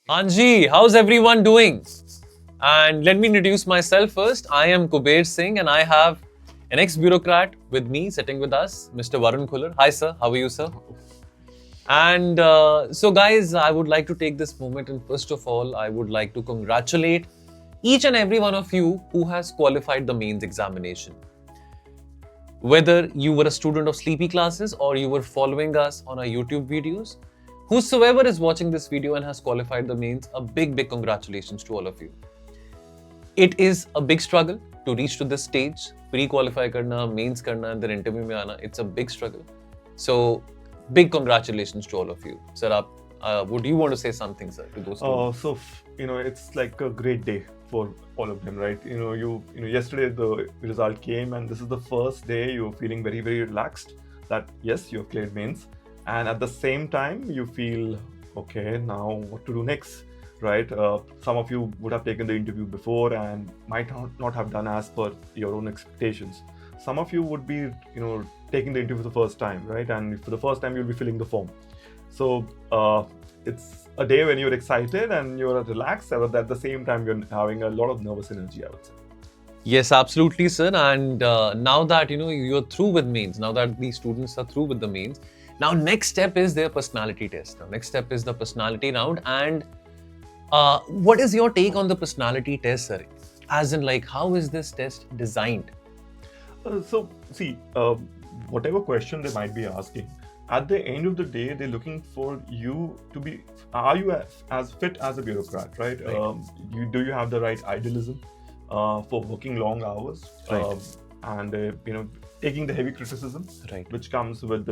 Anji, how's everyone doing? And let me introduce myself first. I am Kuber Singh and I have an ex-bureaucrat with me sitting with us, Mr. Varun Khullar. Hi sir, how are you sir? And so guys, I would like to take this moment and first of all, I would like to congratulate each and every one of you who has qualified the mains examination. Whether you were a student of sleepy classes or you were following us on our YouTube videos, whosoever is watching this video and has qualified the mains, a big congratulations to all of you. It is a big struggle to reach to this stage. Pre-qualify karna, mains karna, and then interview mein aana. It's a big struggle. So, big congratulations to all of you. Sir, would you want to say something, sir, to those students? It's like a great day for all of them, right? Yesterday the result came and this is the first day you're feeling very relaxed that yes, you have cleared mains, and at the same time you feel okay, now what to do next, right? Some of you would have taken the interview before and might not have done as per your own expectations. Some of you would be taking the interview for the first time, right? And for the first time you'll be filling the form. So it's a day when you're excited and you're relaxed, but at the same time you're having a lot of nervous energy, I would say. Yes, absolutely, sir. And now that you're through with mains, now that these students are through with the mains, now next step is their personality test. Now, next step is the personality round. And what is your take on the personality test, sir? As in, like, how is this test designed? Whatever question they might be asking, at the end of the day, they're looking for you to be, are you as fit as a bureaucrat, right? Do you have the right idealism for working long hours, right. And taking the heavy criticism, right, which comes with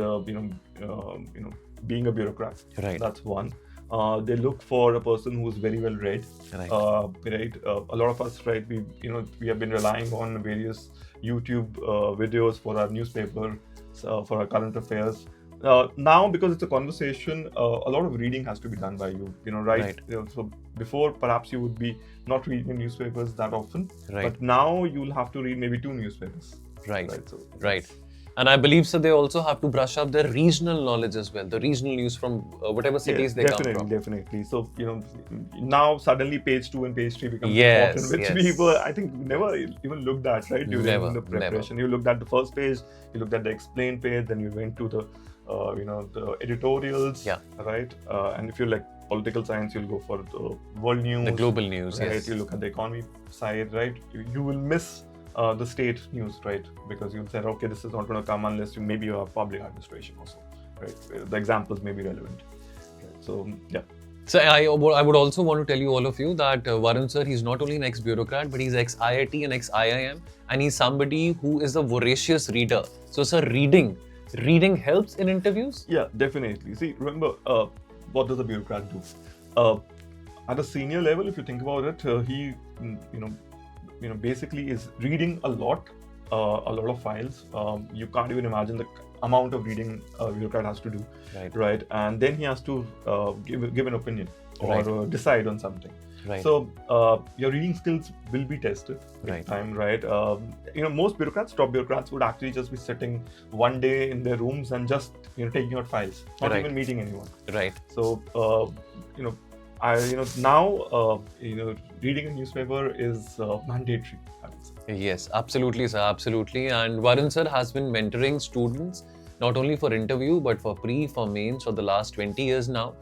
being a bureaucrat. Right. That's one. They look for a person who's very well read. Right. A lot of us, right? We have been relying on various YouTube videos for our newspaper, for our current affairs. Now, because it's a conversation, a lot of reading has to be done by you, right? So before, perhaps you would be not reading newspapers that often, but now you'll have to read maybe 2 newspapers. Right. And I believe so they also have to brush up their regional knowledge as well, the regional news from whatever cities they come from. Definitely. So, now suddenly page 2 and page 3 become important, which people, I think, never even looked at, right? During the preparation. You looked at the first page, you looked at the explain page, then you went to the the editorials, right? And if you like political science, you'll go for the world news, the global news, right? yes. You look at the economy side, right? You will miss the state news, right? Because you'll say, okay, this is not going to come unless you have public administration also, right? The examples may be relevant. Right? So, yeah. So I would also want to tell you, all of you, that Varun sir, he's not only an ex-bureaucrat, but he's ex-IIT and ex-IIM, and he's somebody who is a voracious reader. So, sir, reading helps in interviews? Yeah, definitely. See, remember, what does a bureaucrat do? At a senior level, if you think about it, he, basically is reading a lot of files. You can't even imagine the amount of reading a bureaucrat has to do, right? And then he has to give an opinion or decide on something. Right. So your reading skills will be tested with time, right? Most top bureaucrats would actually just be sitting one day in their rooms and just taking out files, not even meeting anyone. Right. So now reading a newspaper is mandatory, I would say. Yes, absolutely, sir, absolutely. And Varun sir has been mentoring students not only for interview but for for mains for the last 20 years now.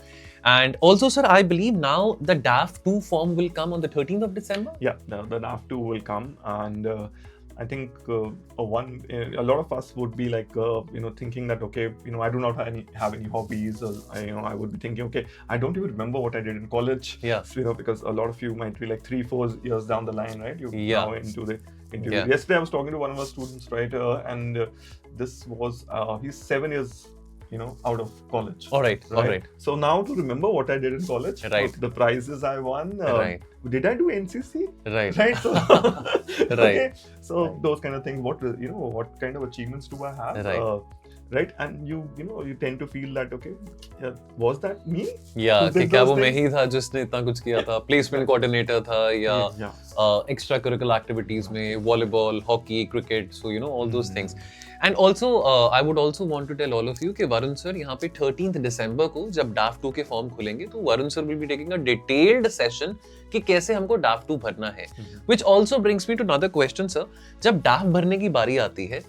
And also, sir, I believe now the DAF 2 form will come on the 13th of December? Yeah, the DAF 2 will come, and I think a lot of us would be like, thinking that, okay, I do not have any hobbies, or I would be thinking, okay, I don't even remember what I did in college. Yeah. Because a lot of you might be like 3-4 years down the line, right? You're now into the interview. Yeah. Yesterday I was talking to one of our students, right? And this was he's 7 years out of college. All right. So now to remember what I did in college, the prizes I won, did I do NCC? Right. So, right. Okay. So those kind of things. What kind of achievements do I have? Right. right? And you tend to feel that, okay, was that me? Yeah, कि क्या वो मैं ही था जिसने इतना कुछ किया था, प्लेसमेंट कोऑर्डिनेटर था या एक्स्ट्रा करिकुलर एक्टिविटीज में volleyball, hockey, cricket, so all those things. And also, I would also want to tell all of you कि वरुण सर यहाँ पे 13th December को जब DAF 2 के फॉर्म खुलेंगे तो Varun sir will be taking a detailed session कि कैसे हमको DAF 2 भरना है. Which also brings me to another question, sir. जब DAF भरने की बारी आती है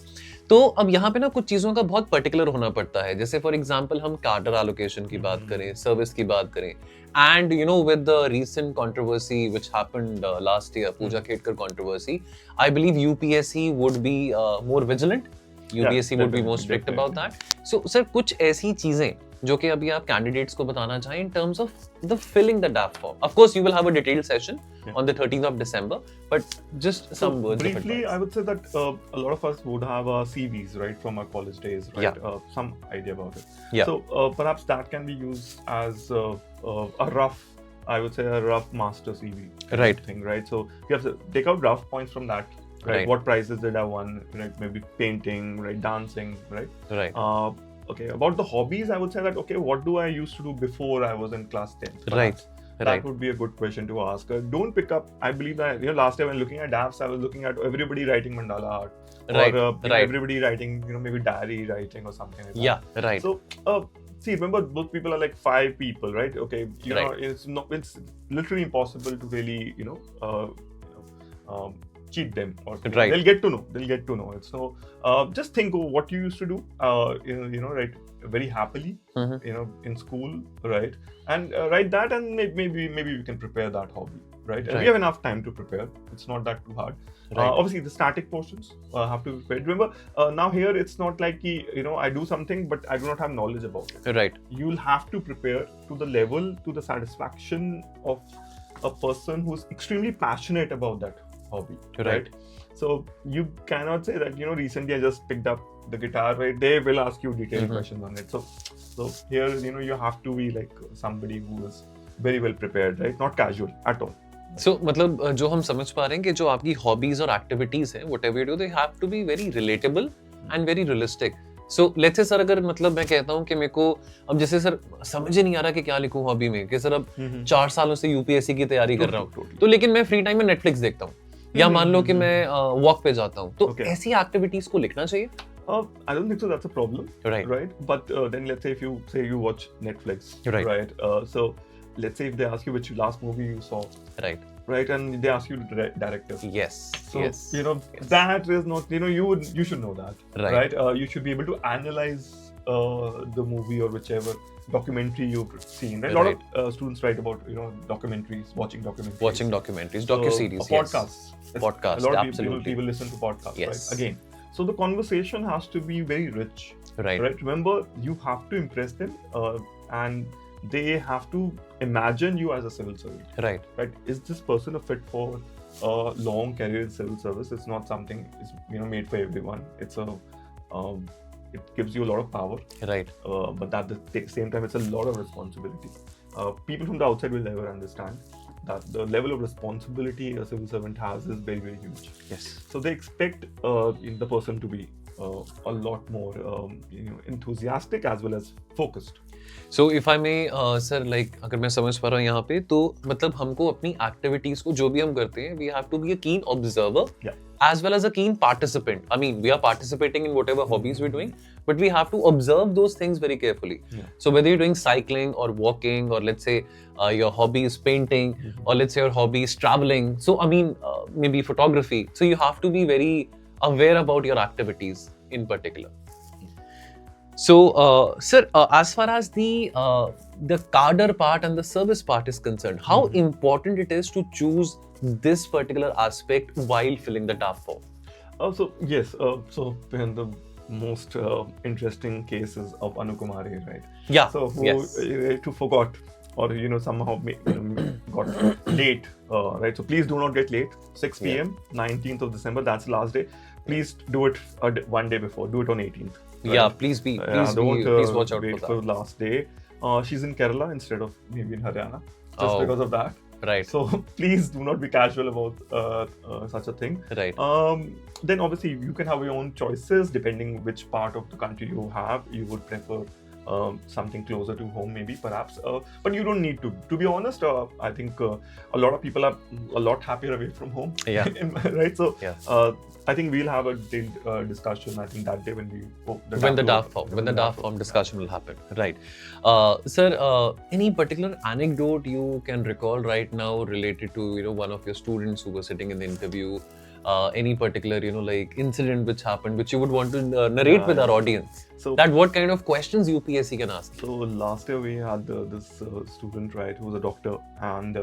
तो अब यहाँ पे ना कुछ चीजों का बहुत पर्टिकुलर होना पड़ता है. जैसे फॉर एग्जांपल हम कार्डर एलोकेशन की बात करें, सर्विस की बात करें, and with the recent controversy which happened last year, Puja Khedkar controversy, I believe UPSC would be more vigilant, UPSC would be more strict about that. So sir, कुछ ऐसी चीजें जो कि अभी आप कैंडिडेट्स को बताना चाहें in terms of the filling the DAF form. Of course, you will have a detailed session on the 13th of December, but just some words briefly, of advice. I would say that a lot of us would have CVs, right, from our college days, right? Yeah. Some idea about it. Yeah. So perhaps that can be used as a rough, I would say, a rough master CV Right. thing, right? So you have to take out rough points from that. Right. What prizes did I won? Right. Maybe painting, right? Dancing, right? Right. Okay. About the hobbies, I would say that, okay, what do I used to do before I was in class 10? Right. That would be a good question to ask. Don't pick up. I believe that last time when looking at DAFs, I was looking at everybody writing mandala art, Right. or Right. everybody writing, maybe diary writing or something like that. Yeah. Right. So, see, remember, those people are like 5 people, right? Okay, know, it's literally impossible to really, cheat them, or Right. they'll get to know. It's no, just think of what you used to do, right, very happily, in school, right, and write that, and maybe we can prepare that hobby, right? And we have enough time to prepare. It's not that too hard. Right. Obviously, the static portions have to be prepared. Remember, now here it's not like I do something, but I do not have knowledge about it. Right. You'll have to prepare to the level, to the satisfaction of a person who's extremely passionate about that hobby, right? So you cannot say that recently I just picked up the guitar, right? They will ask you detailed questions on it. So here you have to be like somebody who is very well prepared, right? Not casual at all. So मतलब जो हम समझ पा रहे हैं कि जो आपकी हॉबीज और एक्टिविटीज हैं, whatever you do, they have to be very relatable and very realistic. So let's say sir, अगर मतलब मैं कहता हूँ कि मेरे को अब जैसे सर समझ ही नहीं आ रहा कि क्या लिखूं हॉबी में, कि सर अब 4 सालों से यूपीएससी की तैयारी कर रहा हूँ, तो लेकिन मैं फ्री टाइम में नेटफ्लिक्स देखता हूँ, या मान लो कि मैं वॉक पे जाता हूँ, तो ऐसी एक्टिविटीज को लिखना चाहिए? I don't think so. That's a problem, right? But then let's say if you watch Netflix, right? So let's say if they ask you which last movie you saw, right, and they ask you the director. Yes. So yes. That is not you should know that, right? You should be able to analyze the movie or whichever documentary you've seen. Right? A lot of students write about documentaries, watching documentaries, docu-series, podcasts. Podcasts. A lot of absolutely. people listen to podcasts. Yes. Right? Again, so the conversation has to be very rich. Right. Remember, you have to impress them, and they have to imagine you as a civil servant. Right. Is this person a fit for a long career in civil service? It's not something is made for everyone. It's it gives you a lot of power. Right. But at the same time, it's a lot of responsibility. People from the outside will never understand that the level of responsibility a civil servant has is very, very huge. Yes. So they expect the person to be a lot more enthusiastic as well as focused. So if I may, sir, like अगर मैं समझ पा रहा हूँ यहाँ पे, तो मतलब हमको अपनी एक्टिविटीज को जो भी हम करते हैं, we have to be a keen observer, as well as a keen participant. I mean, we are participating in whatever hobbies we're doing, but we have to observe those things very carefully. So whether you're doing cycling or walking, or let's say your hobby is painting, or let's say your hobby is traveling. So I mean, maybe photography. So you have to be very aware about your activities in particular. So, sir, as far as the cadre part and the service part is concerned, how important it is to choose this particular aspect while filling the DAF form? So yes, so when the most interesting cases of Anukumari, right? Yeah. So who forgot or somehow got late, right? So please do not get late. 6 p.m. 19th of December. That's the last day. Please do it one day before. Do it on 18th. Right? Yeah, please please watch out wait for that. The last day. She's in Kerala instead of maybe in Haryana, just because of that. Right. So please do not be casual about such a thing. Right. Then obviously you can have your own choices depending which part of the country you have. You would prefer something closer to home, maybe, perhaps. But you don't need to. To be honest, I think a lot of people are a lot happier away from home. Yeah. Right. So Yeah. I think we'll have a detailed discussion. I think that day when the DAF form discussion will happen. Right. Sir, any particular anecdote you can recall right now related to one of your students who was sitting in the interview? Any particular like incident which happened, which you would want to narrate with our audience? So that what kind of questions UPSC can ask? So last year we had this student, right, who was a doctor, and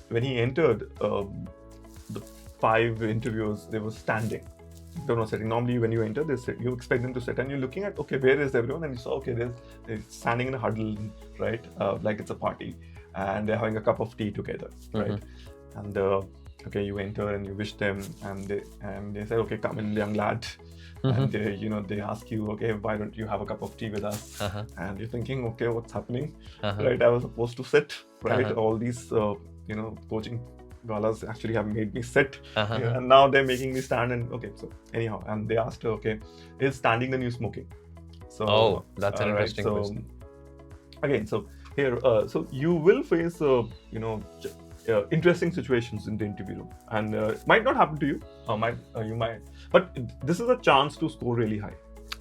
when he entered, the 5 interviewers, they were standing. They were not sitting. Normally, when you enter, you expect them to sit, and you're looking at, okay, where is everyone? And you saw, okay, they're standing in a huddle, right, like it's a party, and they're having a cup of tea together, right? Mm-hmm. And okay, you enter and you wish them, and they say, okay, come in, young lad. Mm-hmm. And they ask you, okay, why don't you have a cup of tea with us? Uh-huh. And you're thinking, okay, what's happening? Uh-huh. Right? I was supposed to sit, right? Uh-huh. All these, coaching galas actually have made me sit, uh-huh. And now they're making me stand. And okay, so anyhow, and they asked her, okay, is standing the new smoking? So that's an interesting question. Again, so here, so you will face, interesting situations in the interview room, and it might not happen to you, you might, but this is a chance to score really high,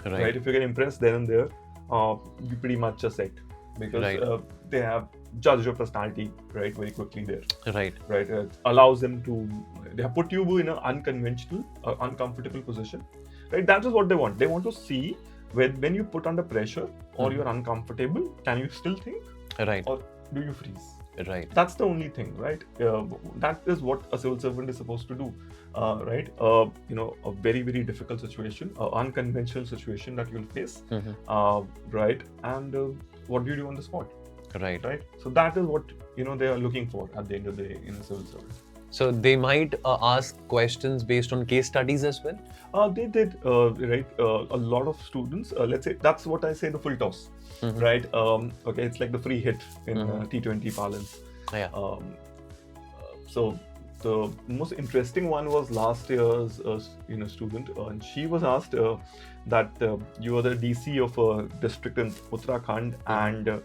right? If you get impressed then and there, you pretty much are set, because they have judged your personality very quickly there, right? It allows them to, they have put you in an unconventional, uncomfortable position, right? That is what they want. They want to see when you put under pressure or you're uncomfortable, can you still think, right? Or do you freeze? Right. That's the only thing, right? That is what a civil servant is supposed to do, right? A very, very difficult situation, unconventional situation that you'll face, right? And what do you do on the spot? Right. So that is what they are looking for at the end of the day in a civil servant. So they might ask questions based on case studies as well? They did, right? A lot of students, let's say, that's what I say, the full toss, right? Okay, it's like the free hit in T20 parlance. Yeah. So the most interesting one was last year's student, and she was asked that you are the DC of a district in Uttarakhand, and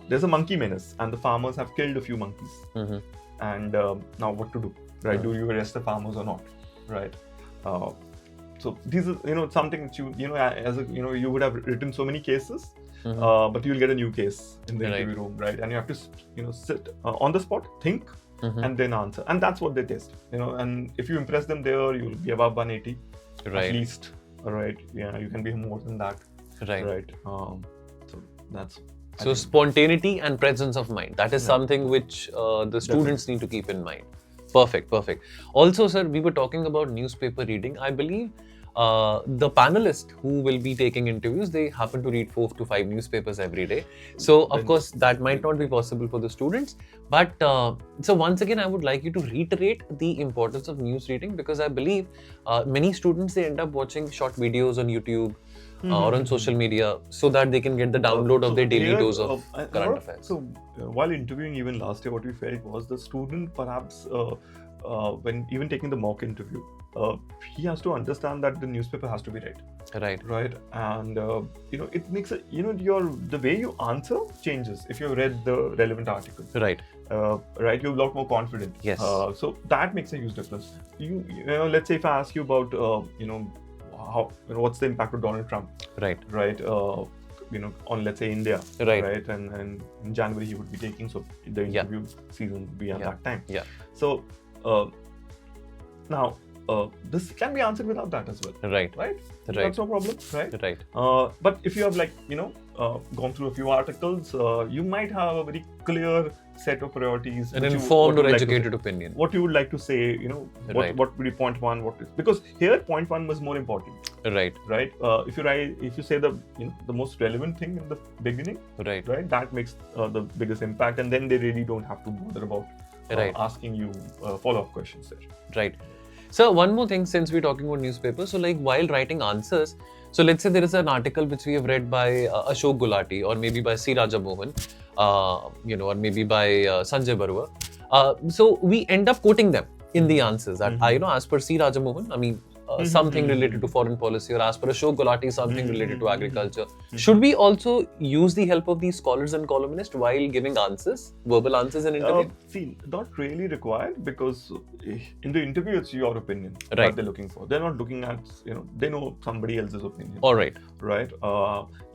there's a monkey menace, and the farmers have killed a few monkeys. And now what to do, right? Do you arrest the farmers or not, right? So these are something that you would have written so many cases, but you'll get a new case in the interview room, right? And you have to sit on the spot, think, and then answer, and that's what they test, and if you impress them there, you'll be above 180 at least, right? Yeah, you can be more than that, right? So that's. So spontaneity and presence of mind, that is something which the students need to keep in mind. Perfect. Also, sir, we were talking about newspaper reading. I believe the panelists who will be taking interviews, they happen to read 4 to 5 newspapers every day. So, of course, that might not be possible for the students. But so once again, I would like you to reiterate the importance of news reading, because I believe many students, they end up watching short videos on YouTube, or on social media, so that they can get the download of their daily dose of current affairs. So while interviewing even last year, what we felt was the student perhaps when even taking the mock interview, he has to understand that the newspaper has to be read. Right. And it makes the way you answer changes if you've read the relevant article. Right. You're a lot more confident. Yes. So that makes a huge difference. Let's say if I ask you about how what's the impact of Donald Trump, right, on, let's say, India, right, and in January he would be taking, so the interview season would be at that time. So now this can be answered without that as well, right? That's no problem, right? But if you have gone through a few articles, you might have a very clear set of priorities, an informed or educated opinion. What you would like to say, what would be point one, because here point one was more important. Right. If you say the most relevant thing in the beginning, right, that makes the biggest impact, and then they really don't have to bother about asking you follow-up questions there. Right. So one more thing, since we're talking about newspapers, so while writing answers, so let's say there is an article which we have read by Ashok Gulati or maybe by C. Raja Mohan. or maybe by Sanjay Barua. So we end up quoting them in the answers that, as per C. Rajamohan, I mean, something related to foreign policy, or as per Ashok Gulati, something related to agriculture. Should we also use the help of these scholars and columnists while giving answers, verbal answers in interview? See, not really required, because in the interview it's your opinion Right. that they're looking for. They're not looking at, they know somebody else's opinion. All right. Right?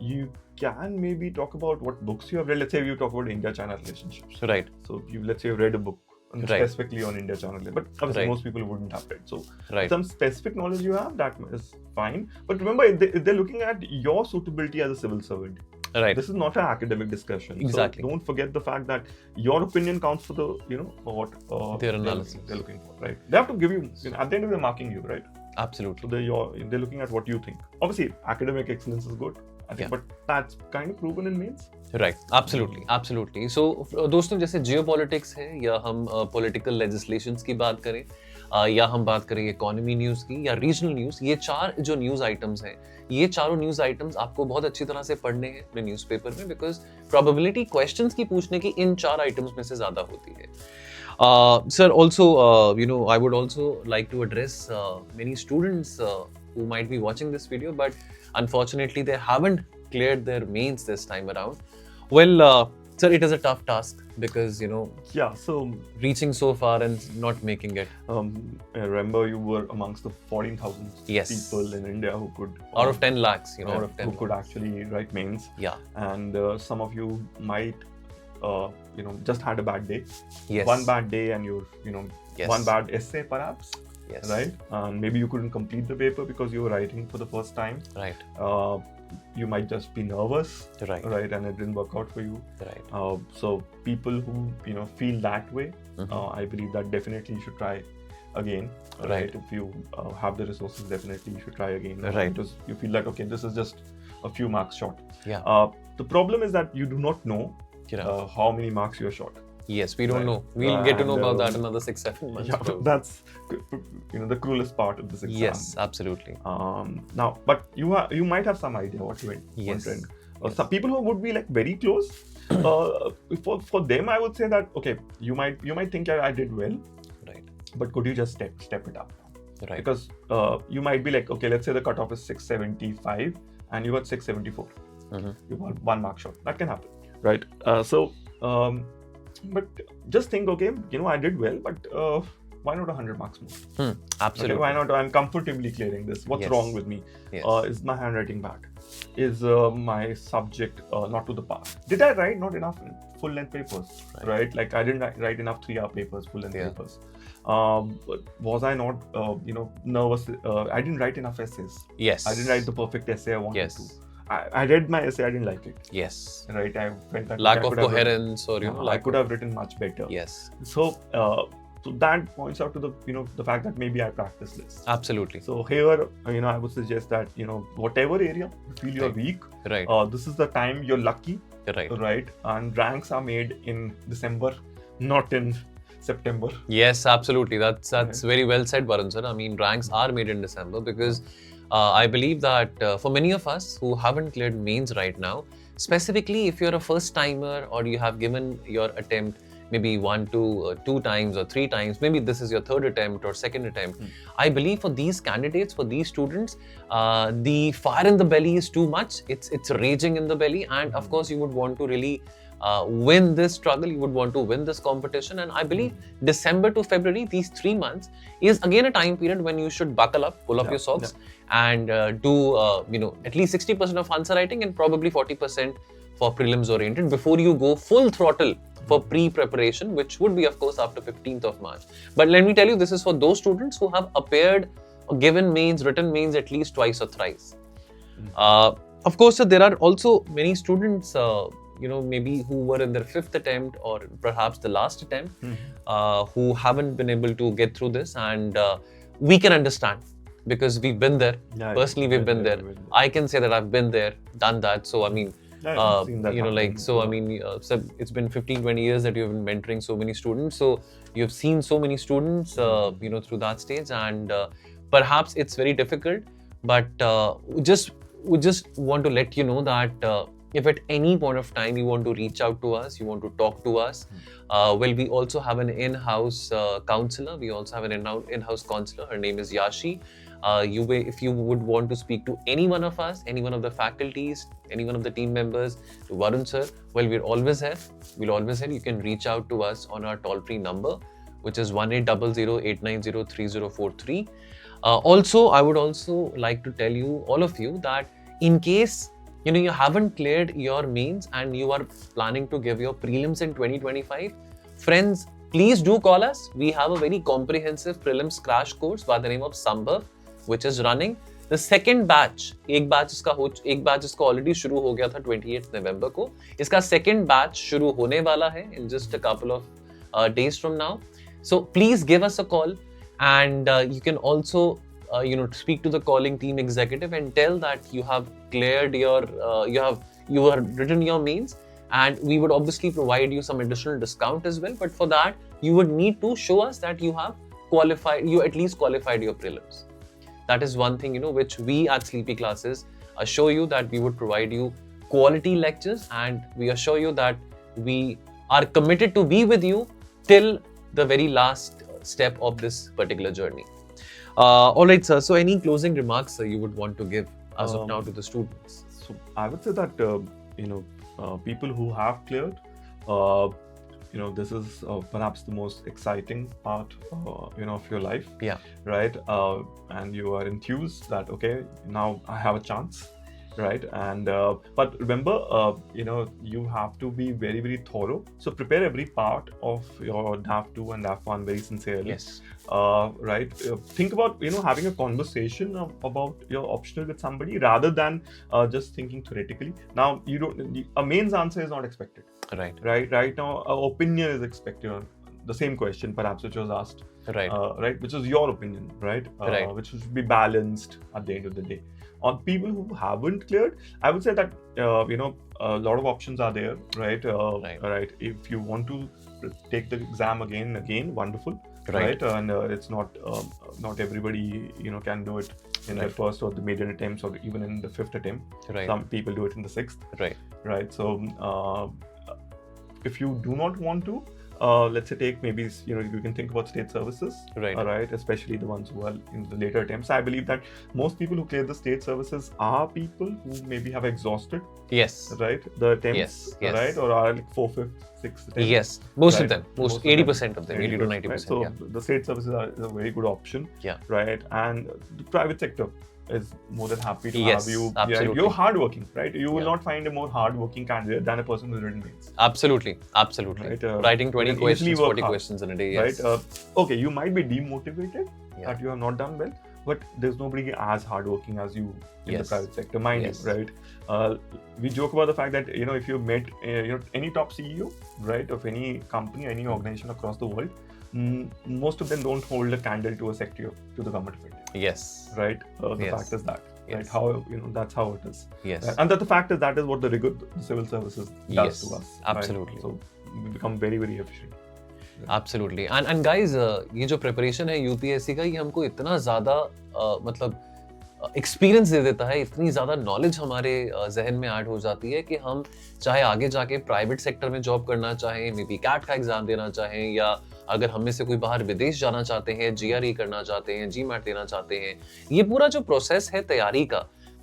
You can maybe talk about what books you have read. Let's say you talk about India-China relationships. Right. So let's say you've read a book Right. specifically on India-China, but obviously Right. most people wouldn't have read. So Right. some specific knowledge you have, that is fine. But remember, they're looking at your suitability as a civil servant. Right. This is not an academic discussion. Exactly. So don't forget the fact that your opinion counts for the, for what Their analysis. they're looking for, right? They have to give you, at the end of the day, marking you, right? Absolutely. So they're looking at what you think. Obviously, academic excellence is good, I think, Yeah. but that's kind of proven in mains. Right, absolutely. So दोस्तों, जैसे geopolitics है, या हम political legislations की बात करें, या हम बात करें इकोनॉमी न्यूज़ की, या रीजनल न्यूज़, ये चार जो न्यूज़ आइटम्स हैं, ये चारों न्यूज़ आइटम्स आपको बहुत अच्छी तरह से पढ़ने हैं अपने न्यूज़पेपर में, बिकॉज प्रोबेबिलिटी क्वेश्चंस की पूछने की इन चार आइटम्स में से ज़्यादा होती है. Sir, also, I would also like to address many students who might be watching this video, but unfortunately they haven't cleared their mains this time around. Well, sir, it is a tough task because, Yeah, so reaching so far and not making it. I remember you were amongst the 14,000 Yes. people in India who could... Out of 10 lakhs, out of 10 who could actually write mains. Yeah. And some of you might, just had a bad day. Yes. One bad day and you're, Yes. one bad essay perhaps. Yes. Right? And maybe you couldn't complete the paper because you were writing for the first time. Right. You might just be nervous. Right. Right? And it didn't work out for you. Right. So people who, feel that way, Mhm. I believe that definitely you should try again. Right. If you have the resources, definitely you should try again. Right. Because you feel like, okay, this is just a few marks short. Yeah. The problem is that you do not know how many marks you are short. Yes, we don't Right. know. We'll get to know And, about that another 6-7 months. Yeah, probably. that's the cruelest part of this exam. Yes, absolutely. Now, but you might have some idea what went. Yes. Some people who would be like very close. For them, I would say that okay, you might think I did well, Right. but could you just step it up? Right. Because you might be like, okay, let's say the cutoff is 675 and you got 674. Mhm. You got 1 mark short. That can happen, right? But just think, okay, I did well, but why not 100 marks more? Absolutely. Okay, why not? I'm comfortably clearing this. What's Yes. wrong with me? Yes. Is my handwriting bad? Is my subject not to the par? Did I write not enough full-length papers? Right? Like I didn't write enough 3-hour papers, full-length Yeah. papers. Was I not, nervous? I didn't write enough essays. Yes. I didn't write the perfect essay I wanted Yes. to. I read my essay. I didn't like it. Yes. Right? I felt that Lack I of could have coherence, or written, I lack could of... have written much better. Yes. So that points out to the fact that maybe I practiced less. Absolutely. So here, I would suggest that, whatever area you feel you're Right. weak, Right. this is the time you're lucky, Right. right? And ranks are made in December, not in September. Yes, absolutely. That's very well said, Varun sir. I mean, ranks are made in December because I believe that for many of us who haven't cleared mains right now, specifically if you're a first timer or you have given your attempt maybe 1, 2, 2 times or 3 times, maybe this is your third attempt or second attempt. I believe for these candidates, for these students, the fire in the belly is too much. It's raging in the belly, and of course you would want to really win this struggle, you would want to win this competition. And I believe December to February, these 3 months is again a time period when you should buckle up, pull up your socks, and do at least 60% of answer writing and probably 40% for prelims oriented before you go full throttle for pre-preparation, which would be of course after 15th of March. But let me tell you, this is for those students who have appeared or given mains, written mains at least twice or thrice. Of course, sir, there are also many students maybe who were in their 5th attempt or perhaps the last attempt, who haven't been able to get through this, and we can understand because we've been there. Yeah, Personally, we've been there. I can say that I've been there, done that. So I mean, I've seen that so it's been 15-20 years that you've been mentoring so many students. So you've seen so many students, through that stage, and perhaps it's very difficult. But we just want to let you know that if at any point of time you want to reach out to us, you want to talk to us, well, we also have an in-house counselor. We also have an in-house counselor. Her name is Yashi. If you would want to speak to any one of us, any one of the faculties, any one of the team members, to Varun sir, well, we're always here. We'll always here. You can reach out to us on our toll-free number, which is 1800-890-3043. Also, I would also like to tell you, all of you, that in case you haven't cleared your mains and you are planning to give your prelims in 2025, friends, please do call us. We have a very comprehensive prelims crash course by the name of Sambhav, which is running. The second batch, एक batch इसका already शुरू हो गया था 28th November को. इसका second batch शुरू होने वाला है in just a couple of days from now. So please give us a call, and you can also speak to the calling team executive and tell that you have cleared your you have written your mains, and we would obviously provide you some additional discount as well. But for that, you would need to show us that you have at least qualified your prelims. That is one thing which we at Sleepy Classes assure you, that we would provide you quality lectures, and we assure you that we are committed to be with you till the very last step of this particular journey. All right, sir. So, any closing remarks, sir, you would want to give as of now to the students? So, I would say that people who have cleared, this is perhaps the most exciting part, of your life. Yeah. Right. And you are enthused that now I have a chance. Right. And but remember, you have to be very, very thorough. So prepare every part of your DAF 2 and DAF 1 very sincerely. Yes. Right. Think about having a conversation about your optional with somebody rather than just thinking theoretically. Now a mains answer is not expected. Right. Right now, an opinion is expected on the same question, perhaps, which was asked. Right. Right. Which is your opinion. Right. Right. Which should be balanced at the end of the day. On people who haven't cleared, I would say that a lot of options are there, right? Right. If you want to take the exam again, wonderful, right? And it's not everybody can do it in their first or the maiden attempts or even in the fifth attempt. Right. Some people do it in the sixth. Right. Right. So if you do not want to, let's say take maybe you can think about state services, right? Especially the ones who are in the later attempts. I believe that most people who clear the state services are people who maybe have exhausted. Yes. Right. The attempts. Yes. Right. Or are like 4th, 5th, 6th attempts. Yes. Most of them. 80% of them. 80 to 90%. Right? So the state services is a very good option. Yeah. Right. And the private sector is more than happy to yes, have you. Absolutely. Yeah, you're hardworking, right? You will not find a more hardworking candidate than a person who's written mains. Absolutely. Right? Writing 20 questions, 40 questions in a day. Yes. Right? Okay, you might be demotivated that you have not done well, but there's nobody as hardworking as you in the private sector, mind you, right? We joke about the fact that if you met any top CEO, right, of any company, any organization across the world, most of them don't hold a candle to a sector, to the government of India. Yes. Right. The fact is that. Yes. Right. How that's how it is. Yes. Right? And the fact is that is what the rigor the civil services does to us. Absolutely. Right? So we become very, very efficient. Absolutely. And guys, ये जो preparation है UPSC का, ये हमको इतना ज़्यादा मतलब experience दे देता है, इतनी ज़्यादा नॉलेज हमारे जहन में ऐड हो जाती है कि हम चाहे आगे जाके प्राइवेट सेक्टर में जॉब करना चाहें, मे बी कैट का एग्जाम देना चाहें, या अगर हम में से कोई बाहर विदेश जाना चाहते हैं, GRE करना चाहते हैं, GMAT देना चाहते हैं, ये पूरा जो प्रोसेस है तैयारी का,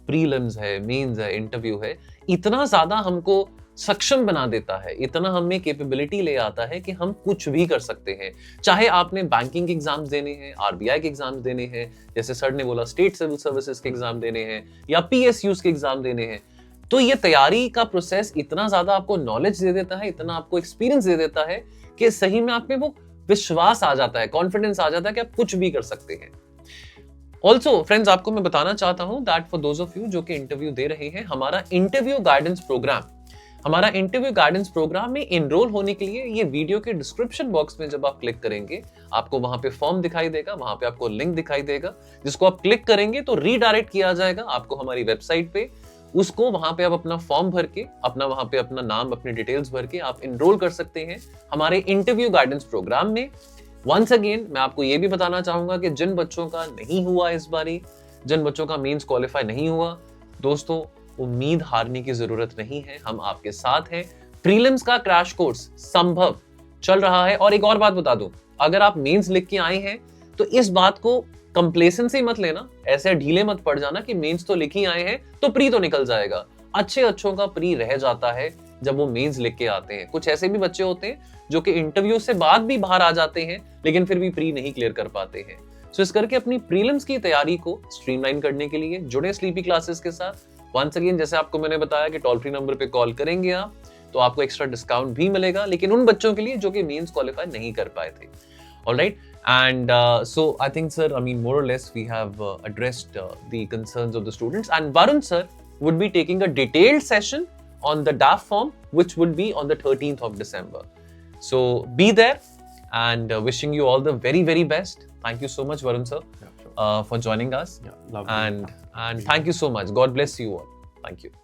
प्रीलिम्स है, मेंस है, इंटरव्यू है, इतना ज़्यादा हमको सक्षम बना देता है, इतना हमें कैपेबिलिटी ले आता है कि हम कुछ भी कर सकते हैं। चाहे आपने बैंकिंग के एग्जाम्स देने हैं, RBI के एग्जाम्स देने हैं, जैसे सर ने बोला स्टेट सिविल सर्विसेज के एग्जाम देने हैं, या PSUs के एग्जाम देने हैं, तो ये तैयारी का प्रोसेस इतना ज्यादा आपको नॉलेज दे देता है, इतना आपको एक्सपीरियंस दे देता है कि सही में आप में वो विश्वास आ जाता है, कॉन्फिडेंस आ जाता है कि आप कुछ भी कर सकते हैं। ऑल्सो फ्रेंड्स, आपको मैं बताना चाहता हूं that for those of you जो कि इंटरव्यू दे रहे हैं, हमारा इंटरव्यू गाइडेंस प्रोग्राम में एनरोल होने के लिए ये वीडियो के डिस्क्रिप्शन बॉक्स में जब आप क्लिक करेंगे, आपको वहां पे फॉर्म दिखाई देगा, वहां पे आपको लिंक दिखाई देगा, जिसको आप क्लिक करेंगे तो रीडायरेक्ट किया जाएगा आपको हमारी वेबसाइट पे। उसको वहां पे आप अपना फॉर्म भर के, वहां पे अपना नाम, अपने डिटेल्स भर के आप एनरोल कर सकते हैं हमारे इंटरव्यू गाइडेंस प्रोग्राम में। वंस अगेन मैं आपको ये भी बताना चाहूंगा कि जिन बच्चों का नहीं हुआ इस बारी, जिन बच्चों का मेंस क्वालिफाई नहीं हुआ, दोस्तों उम्मीद हारने की जरूरत नहीं है, हम आपके साथ हैं। प्रीलिम्स का क्रैश कोर्स संभव चल रहा है। और एक और बात बता दूं, अगर आप मेंस लिख के आए हैं तो इस बात को कंप्लेसेंसी मत लेना, ऐसे ढीले मत पड़ जाना कि मेंस तो लिख ही आए हैं तो प्री तो निकल जाएगा। अच्छों का प्री रह जाता है जब वो मेंस लिख के आते हैं। कुछ ऐसे भी बच्चे होते हैं जो कि इंटरव्यू से बाद भी बाहर आ जाते हैं लेकिन फिर भी प्री नहीं क्लियर कर पाते हैं। सो इस करके अपनी प्रीलिम्स की तैयारी को स्ट्रीमलाइन करने के लिए जुड़े स्लीपी क्लासेस के साथ। वंस अगेन, जैसे आपको मैंने बताया कि टोल फ्री नंबर पे कॉल करेंगे आप तो आपको एक्स्ट्रा डिस्काउंट भी मिलेगा, लेकिन उन बच्चों के लिए जो कि मेंस क्वालिफाई नहीं कर पाए थे। Alright, and so I think, sir, I mean, more or less we have addressed the concerns of the students, and Varun sir would be taking a detailed session on the DAF form, which would be on the 13th of December. So be there, and wishing you all the very, very best. Thank you so much, Varun sir, for joining us. Yeah, lovely. And thank you so much. God bless you all. Thank you.